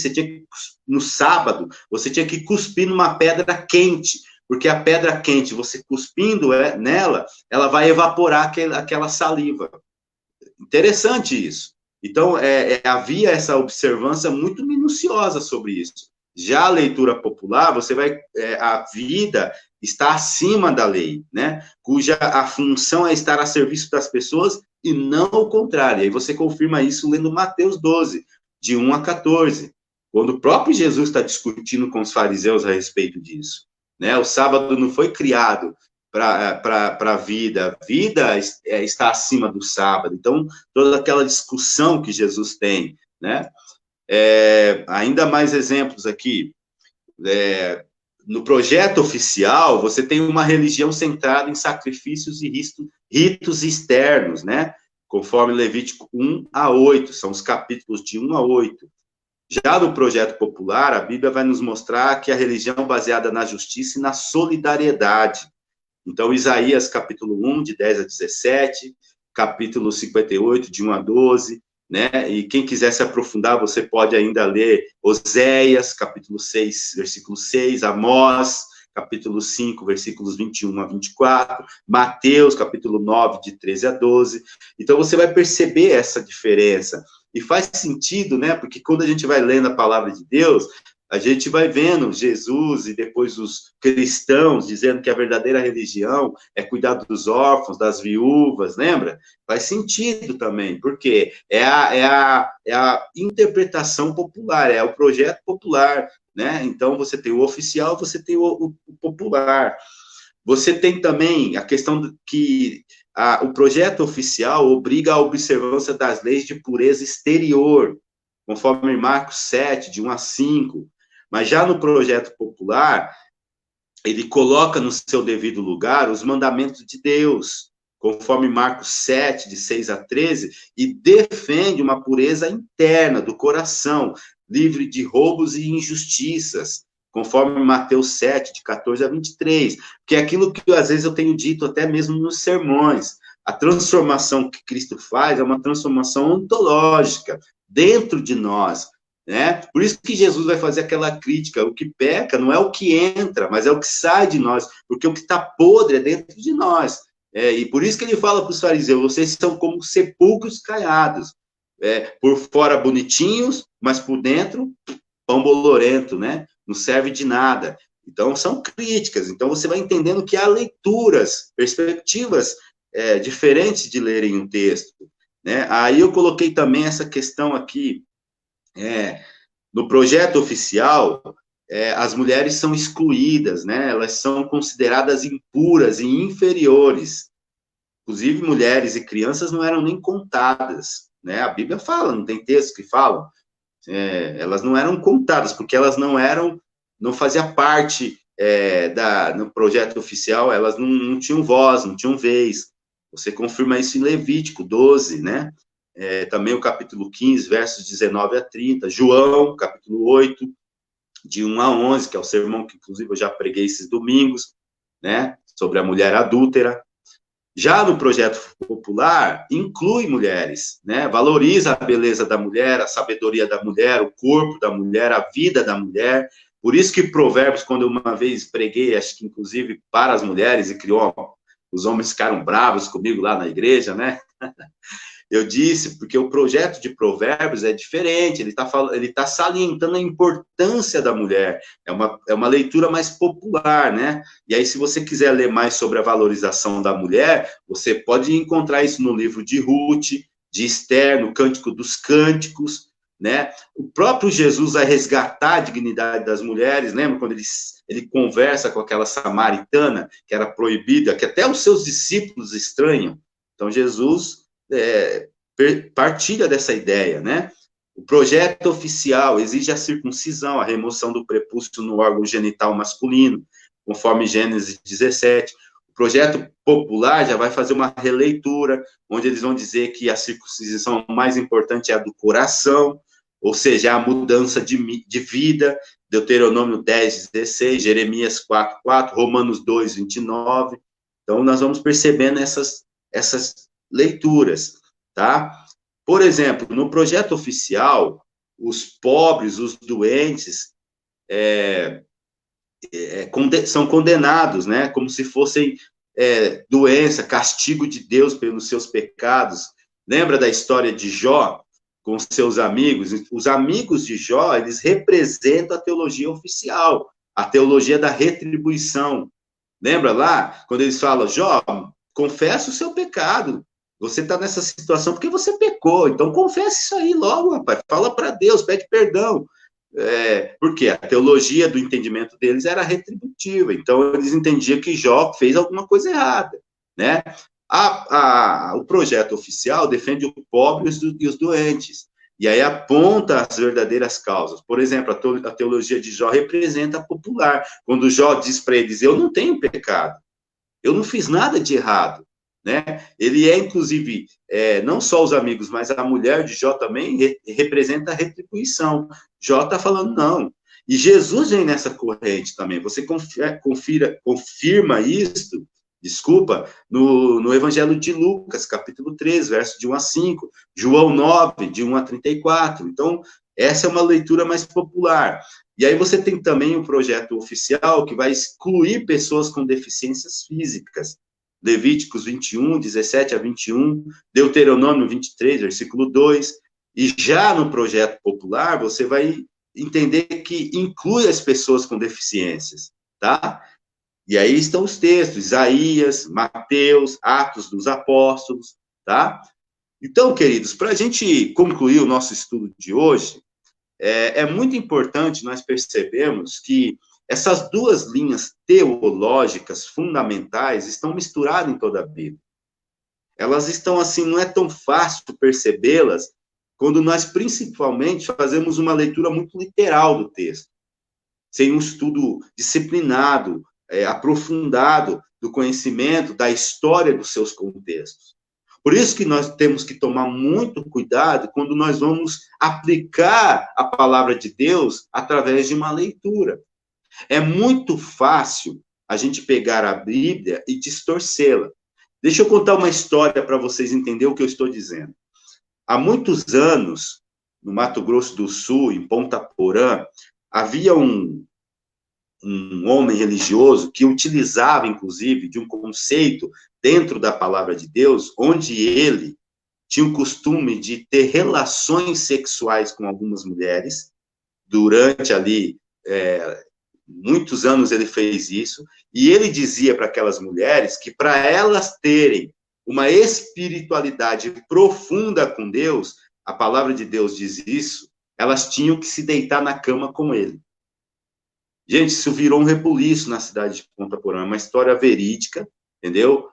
no sábado, você tinha que cuspir numa pedra quente, porque a pedra quente, você cuspindo nela, ela vai evaporar aquela saliva. Interessante isso. Então, havia essa observância muito minuciosa sobre isso. Já a leitura popular, a vida está acima da lei, né? Cuja a função é estar a serviço das pessoas e não o contrário. E aí você confirma isso lendo Mateus 12, de 1 a 14, quando o próprio Jesus está discutindo com os fariseus a respeito disso, né? O sábado não foi criado para a vida está acima do sábado. Então, toda aquela discussão que Jesus tem, né? Ainda mais exemplos aqui. No projeto oficial, você tem uma religião centrada em sacrifícios e ritos externos, né? Conforme Levítico 1 a 8, são os capítulos de 1 a 8. Já no projeto popular, a Bíblia vai nos mostrar que a religião é baseada na justiça e na solidariedade. Então, Isaías, capítulo 1, de 10 a 17, capítulo 58, de 1 a 12, né? E quem quiser se aprofundar, você pode ainda ler Oséias, capítulo 6, versículo 6, Amós, capítulo 5, versículos 21 a 24, Mateus, capítulo 9, de 13 a 12. Então, você vai perceber essa diferença. E faz sentido, né? Porque quando a gente vai lendo a palavra de Deus, a gente vai vendo Jesus e depois os cristãos dizendo que a verdadeira religião é cuidar dos órfãos, das viúvas, lembra? Faz sentido também, porque é a interpretação popular, é o projeto popular, né? Então, você tem o oficial, você tem o popular. Você tem também a questão que o projeto oficial obriga a observância das leis de pureza exterior, conforme Marcos 7, de 1 a 5. Mas já no projeto popular, ele coloca no seu devido lugar os mandamentos de Deus, conforme Marcos 7, de 6 a 13, e defende uma pureza interna do coração, livre de roubos e injustiças, conforme Mateus 7, de 14 a 23, que é aquilo que às vezes eu tenho dito até mesmo nos sermões. A transformação que Cristo faz é uma transformação ontológica dentro de nós, né? Por isso que Jesus vai fazer aquela crítica, o que peca não é o que entra, mas é o que sai de nós, porque o que está podre é dentro de nós. E por isso que ele fala para os fariseus, vocês são como sepulcros caiados, por fora bonitinhos, mas por dentro, pão bolorento, né? Não serve de nada. Então, são críticas. Então, você vai entendendo que há leituras, perspectivas diferentes de lerem um texto, né? Aí eu coloquei também essa questão aqui, no projeto oficial, as mulheres são excluídas, né? Elas são consideradas impuras e inferiores. Inclusive, mulheres e crianças não eram nem contadas, né? A Bíblia fala, não tem textos que falam. Elas não eram contadas, porque elas não faziam parte no projeto oficial, elas não tinham voz, não tinham vez. Você confirma isso em Levítico 12, né? Também o capítulo 15, versos 19 a 30, João, capítulo 8, de 1 a 11, que é o sermão que, inclusive, eu já preguei esses domingos, né, sobre a mulher adúltera. Já no projeto popular, inclui mulheres, né, valoriza a beleza da mulher, a sabedoria da mulher, o corpo da mulher, a vida da mulher. Por isso que Provérbios, quando eu uma vez preguei, acho que inclusive para as mulheres, e criou, os homens ficaram bravos comigo lá na igreja, né, eu disse, porque o projeto de Provérbios é diferente, ele tá salientando a importância da mulher, é uma leitura mais popular, né? E aí, se você quiser ler mais sobre a valorização da mulher, você pode encontrar isso no livro de Ruth, de Esther, no Cântico dos Cânticos, né? O próprio Jesus vai resgatar a dignidade das mulheres, lembra quando ele conversa com aquela samaritana, que era proibida, que até os seus discípulos estranham. Então, Jesus partilha dessa ideia, né? O projeto oficial exige a circuncisão, a remoção do prepúcio no órgão genital masculino, conforme Gênesis 17. O projeto popular já vai fazer uma releitura, onde eles vão dizer que a circuncisão mais importante é a do coração, ou seja, a mudança de vida, Deuteronômio 10, 16, Jeremias 4, 4, Romanos 2, 29. Então, nós vamos percebendo essas leituras, tá? Por exemplo, no projeto oficial, os pobres, os doentes, são condenados, né? Como se fossem doença, castigo de Deus pelos seus pecados. Lembra da história de Jó com seus amigos? Os amigos de Jó, eles representam a teologia oficial, a teologia da retribuição. Lembra lá, quando eles falam, Jó, confessa o seu pecado. Você está nessa situação porque você pecou, então confessa isso aí logo, rapaz. Fala para Deus, pede perdão. Porque a teologia do entendimento deles era retributiva, então eles entendiam que Jó fez alguma coisa errada, né? O projeto oficial defende o pobre e os doentes, e aí aponta as verdadeiras causas. Por exemplo, a teologia de Jó representa a popular, quando Jó diz para eles, eu não tenho pecado, eu não fiz nada de errado, né? Ele inclusive, não só os amigos, mas a mulher de Jó também representa a retribuição. Jó está falando não. E Jesus vem nessa corrente também. Você confirma isso, no Evangelho de Lucas, capítulo 3, verso de 1 a 5, João 9, de 1 a 34. Então, Essa é uma leitura mais popular. E aí você tem também o projeto oficial, que vai excluir pessoas com deficiências físicas. Levíticos 21, 17 a 21, Deuteronômio 23, versículo 2. E já no projeto popular, você vai entender que inclui as pessoas com deficiências, tá? E aí estão os textos, Isaías, Mateus, Atos dos Apóstolos, tá? Então, queridos, para a gente concluir o nosso estudo de hoje, é muito importante nós percebermos que essas duas linhas teológicas fundamentais estão misturadas em toda a Bíblia. Elas estão assim, não é tão fácil percebê-las quando nós principalmente fazemos uma leitura muito literal do texto, sem um estudo disciplinado, aprofundado do conhecimento, da história dos seus contextos. Por isso que nós temos que tomar muito cuidado quando nós vamos aplicar a palavra de Deus através de uma leitura. É muito fácil a gente pegar a Bíblia e distorcê-la. Deixa eu contar uma história para vocês entenderem o que eu estou dizendo. Há muitos anos, no Mato Grosso do Sul, em Ponta Porã, havia um homem religioso que utilizava, inclusive, de um conceito dentro da palavra de Deus, onde ele tinha o costume de ter relações sexuais com algumas mulheres, durante ali, muitos anos ele fez isso, e ele dizia para aquelas mulheres que para elas terem uma espiritualidade profunda com Deus, a palavra de Deus diz isso, elas tinham que se deitar na cama com ele. Gente, isso virou um rebuliço na cidade de Ponta Porã, uma história verídica, entendeu?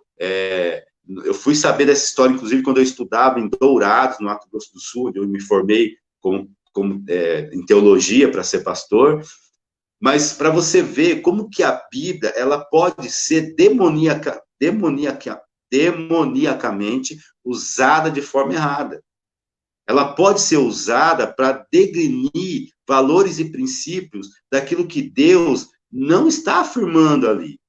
Eu fui saber dessa história, inclusive, quando eu estudava em Dourados, no Mato Grosso do Sul, onde eu me formei em teologia para ser pastor, mas para você ver como que a Bíblia ela pode ser demoniacamente usada de forma errada. Ela pode ser usada para degrinir valores e princípios daquilo que Deus não está afirmando ali.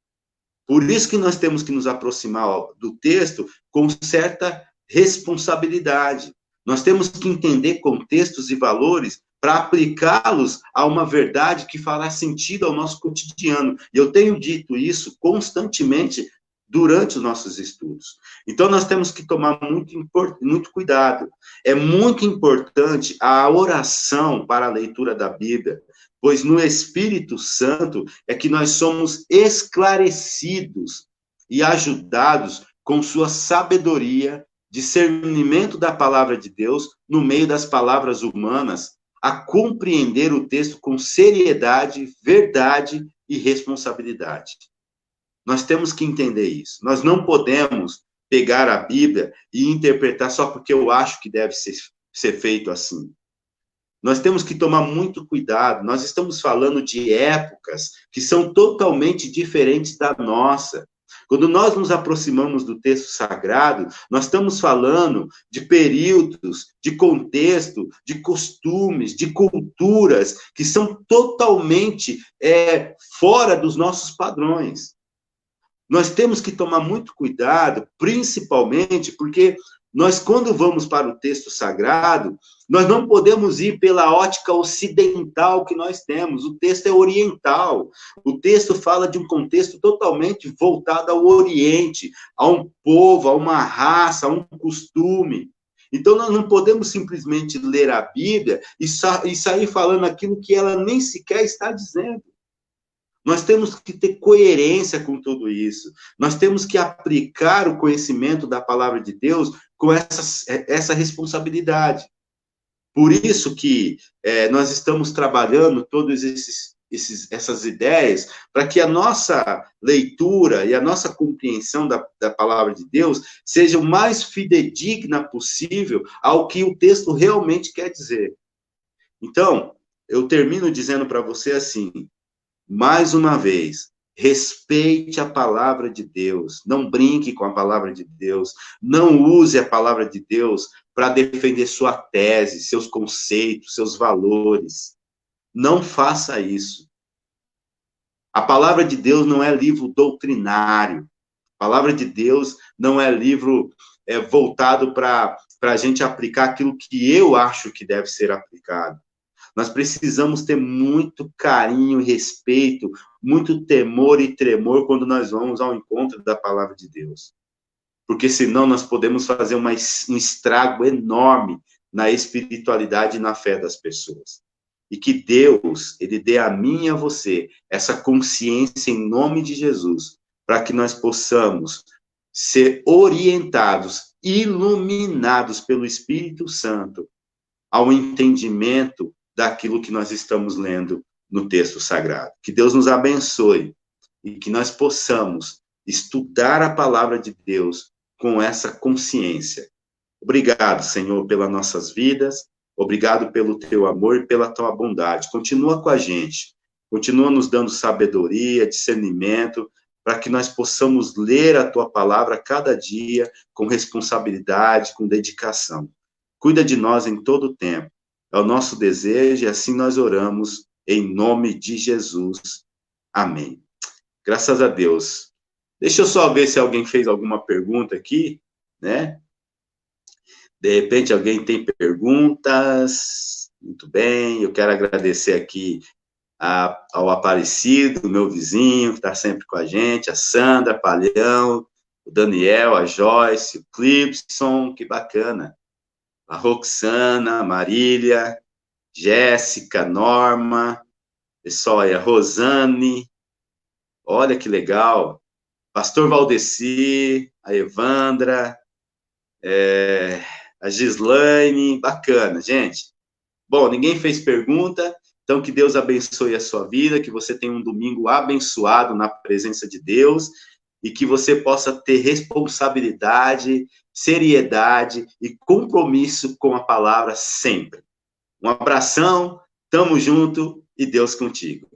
Por isso que nós temos que nos aproximar do texto com certa responsabilidade. Nós temos que entender contextos e valores para aplicá-los a uma verdade que fará sentido ao nosso cotidiano. E eu tenho dito isso constantemente durante os nossos estudos. Então, nós temos que tomar muito cuidado. É muito importante a oração para a leitura da Bíblia, pois no Espírito Santo é que nós somos esclarecidos e ajudados com sua sabedoria, discernimento da palavra de Deus, no meio das palavras humanas, a compreender o texto com seriedade, verdade e responsabilidade. Nós temos que entender isso. Nós não podemos pegar a Bíblia e interpretar só porque eu acho que deve ser feito assim. Nós temos que tomar muito cuidado. Nós estamos falando de épocas que são totalmente diferentes da nossa. Quando nós nos aproximamos do texto sagrado, nós estamos falando de períodos, de contexto, de costumes, de culturas que são totalmente fora dos nossos padrões. Nós temos que tomar muito cuidado, principalmente porque nós, quando vamos para o texto sagrado, nós não podemos ir pela ótica ocidental que nós temos. O texto é oriental. O texto fala de um contexto totalmente voltado ao Oriente, a um povo, a uma raça, a um costume. Então, nós não podemos simplesmente ler a Bíblia e sair falando aquilo que ela nem sequer está dizendo. Nós temos que ter coerência com tudo isso. Nós temos que aplicar o conhecimento da palavra de Deus com essa responsabilidade. Por isso que nós estamos trabalhando todas essas ideias, para que a nossa leitura e a nossa compreensão da palavra de Deus seja o mais fidedigna possível ao que o texto realmente quer dizer. Então, eu termino dizendo para você assim, mais uma vez, respeite a palavra de Deus, não brinque com a palavra de Deus, não use a palavra de Deus para defender sua tese, seus conceitos, seus valores. Não faça isso. A palavra de Deus não é livro doutrinário. A palavra de Deus não é livro voltado para a gente aplicar aquilo que eu acho que deve ser aplicado. Nós precisamos ter muito carinho e respeito, muito temor e tremor quando nós vamos ao encontro da palavra de Deus. Porque senão nós podemos fazer um estrago enorme na espiritualidade e na fé das pessoas. E que Deus, Ele dê a mim e a você essa consciência em nome de Jesus, para que nós possamos ser orientados, iluminados pelo Espírito Santo ao entendimento daquilo que nós estamos lendo no texto sagrado. Que Deus nos abençoe e que nós possamos estudar a palavra de Deus com essa consciência. Obrigado, Senhor, pelas nossas vidas, obrigado pelo teu amor e pela tua bondade. Continua com a gente, continua nos dando sabedoria, discernimento, para que nós possamos ler a tua palavra cada dia com responsabilidade, com dedicação. Cuida de nós em todo o tempo. É o nosso desejo e assim nós oramos em nome de Jesus. Amém. Graças a Deus. Deixa eu só ver se alguém fez alguma pergunta aqui, né? De repente alguém tem perguntas. Muito bem, eu quero agradecer aqui ao Aparecido, meu vizinho, que está sempre com a gente, a Sandra, Palhão, o Daniel, a Joyce, o Clipson, que bacana. A Roxana, a Marília, Jéssica, Norma, pessoal aí, a Rosane, olha que legal. Pastor Valdeci, a Evandra, a Gislaine, bacana, gente. Bom, ninguém fez pergunta, então que Deus abençoe a sua vida, que você tenha um domingo abençoado na presença de Deus e que você possa ter responsabilidade, seriedade e compromisso com a palavra sempre. Um abração, tamo junto e Deus contigo.